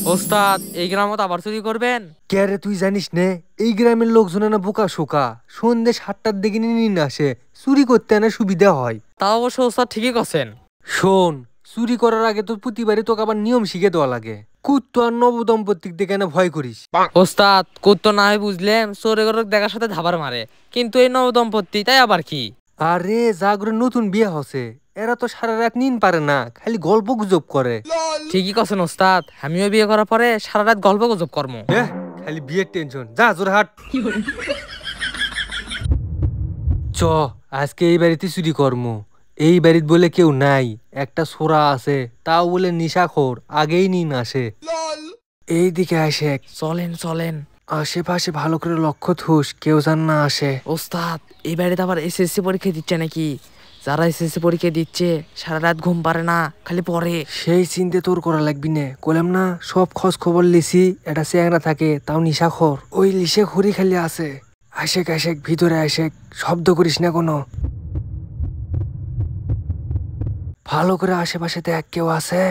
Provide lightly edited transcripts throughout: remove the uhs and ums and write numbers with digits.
ওস্তাদ এই গ্রামত আবার চুরি করবেন? কে রে তুই জানিস নে এই গ্রামের লোকজন না বোকা শোকা, সন্ধ্যে 7টার দিকে নিয়ে আসে, চুরি করতে না সুবিধা হয়। তা অবশ্য ওস্তাদ ঠিকই করছেন। শোন, চুরি করার আগে তো প্রতিবারই তোকে আবার নিয়ম শিখে দেওয়া লাগে। কুত্তো আর নবদম্পতিক দেখে না ভয় করিস। ওস্তাদ করতো না হয় বুঝলেন, চোরে গরক দেখার সাথে ধাবার মারে, কিন্তু এই নবদম্পতি তাই আবার কি? আরে জাগরে নতুন বিয়ে হচ্ছে, এরা তো সারা রাত নিন পারে না, খালি গল্প গুজব করে। ঠিকই করছেন ওস্তাদ, আমিও বিয়ে করার পরে সারা রাত গল্প গুজব কর্ম। খালি বিয়ের টেনশন, যা জোরহাট। চ আজকে এই বাড়িতে চুরি কর্ম। এই বাড়িতে বলে কেউ নাই, একটা ছোরা আছে, তাও বলে নিশাখোর, আগেই নিন আসে। এইদিকে আসে, চলেন চলেন। আশেপাশে ভালো করে লক্ষ্য থুস, কেউ যেন না আসে। ওস্তাদ এই বাড়িতে আবার এসএসসি পরীক্ষা দিচ্ছে নাকি? যারা এসএসসি পরীক্ষা দিচ্ছে সারা রাত ঘুম পারে না, খালি পড়ে। সেই চিন্তে তোর করা লাগবি না, কলাম না সব খোঁজ খবর লিসি। এটা চেংড়া থাকে, তাও নিশাখোর, ওই লিসে খড়ি খালি আছে। আশেক আশেক ভিতরে আশেক, শব্দ করিস না কোনো। ভালো করে আশেপাশে দেখ কেউ আছে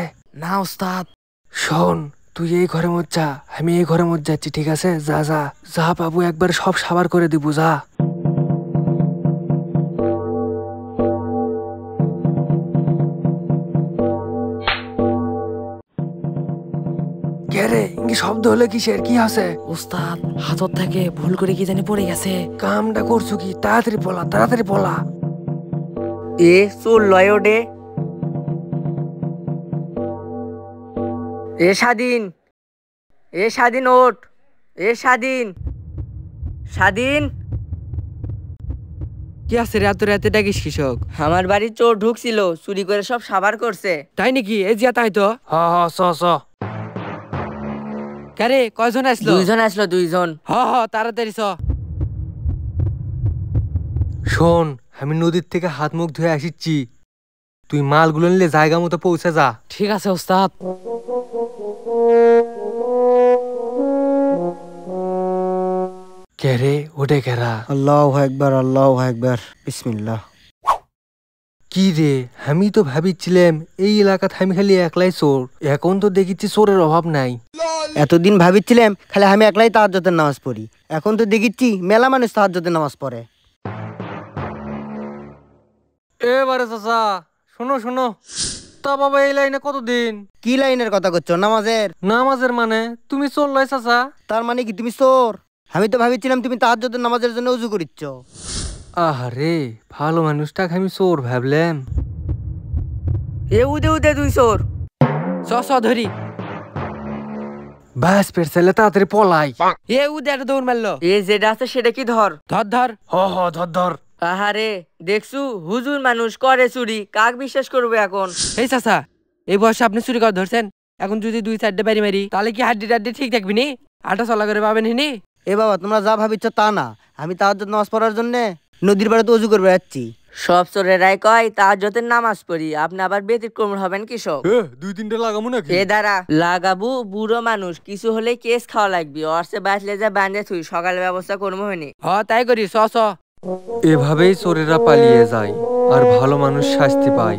না ওস্তাদ। শোন, তুই এই ঘরের মধ্যে যা, আমি এই ঘরের মধ্যে যাচ্ছি, ঠিক আছে? যা যা যা বাবু, একবার সব সাবার করে দিব, যা। কে রে, ইঙ্গি শব্দ হলে কিসের, কি আছে? ওস্তাদ হাতত থেকে ভুল করে কি জানি পড়ে গেছে। কামটা করছো কি? তাড়াতাড়ি বলা, তাড়াতাড়ি বলা। এ চুল লয় ওডে। এ স্বাধীন, এ স্বাধীন ওঠ, এ স্বাধীন, স্বাধীন। কি আছে রে, এত রাতে ডাকিস কৃষক? আমার বাড়ি চোর ঢুকছিল, চুরি করে সব সাবার করছে। তাই নাকি? এই জিয়া তাই তো। হ হ চ চ। কারে কয়জন আসলো? দুইজন আসলো, দুইজন। তাড়াতাড়ি চ। শোন, আমি নদীর থেকে হাত মুখ ধুয়ে আসিচ্ছি, তুই মালগুলো নিলে জায়গা মতো পৌঁছে যা। ঠিক আছে ওস্তাদ। কে রে, ওটে কেরা? আল্লাহু আকবার, আল্লাহু আকবার, বিসমিল্লাহ। কি রে, আমি তো ভাবিছিলাম এই এলাকাতে আমি খালি একলাই চোর, এখন তো দেখিচ্ছি চোরের অভাব নাই। এতদিন ভাবিছিলাম খালি আমি একলাই তাহাজ্জুদের নামাজ পড়ি, এখন তো দেখিচ্ছি মেলা মানুষ তাহাজ্জুদের নামাজ পড়ে। এবারে চাচা শোনো শোনো, তা বাবা এই লাইনে কতদিন? কি লাইনের কথা করছো? নামাজের। নামাজের মানে তুমি চোর লয় চাচা? তার মানে কি তুমি চোর? আমি তো ভাবিছিলাম তুমি তাহাজ্জুদের নামাজের জন্য উজু করিচ্ছ। আহারে, ভালো মানুষটাকে আমি চোর ভাবলাম। এ উদে উদে তুই চোর। চ ধরি। ব্যাস পেট ছেলে, তাড়াতাড়ি পলাই। এ উদে একটা দৌড় মারলো। এ যেটা আছে সেটা কি ধর। ধর ধর। হ হ ধর ধর। আহারে দেখছু, হুজুর মানুষ করে চুরি, কাক বিশ্বাস করবে এখন? এই চাচা, এই বয়সে আপনি চুরি করে ধরছেন, এখন যদি 2-4টে বাড়ি মারি তাহলে কি হাড্ডি টাড্ডি ঠিক থাকবি নি? আটা চলা করে পাবেন হিনি? এ বাবা, তোমরা যা ভাবিচ্ছ তা না, আমি তাহাজ্জুদ নামাজ পড়ার জন্য নদীর পাড়ে তো উজু করবে যাচ্ছি। সব চোরেরাই কয় তাহাজ্জুদের নামাজ পড়ি, আপনি আবার ব্যতিক্রম হবেন কৃষক। 2-3টে লাগামু নাকি? এ দাঁড়া, লাগাবু বুড়ো মানুষ, কিছু হলে কেস খাওয়া লাগবে, অর্সে বাঁচলে যা বাঁধে থুই, সকালে ব্যবস্থা করবো হয়নি। তাই করি, চ। এভাবেই চোরেরা পালিয়ে যায় আর ভালো মানুষ শাস্তি পায়।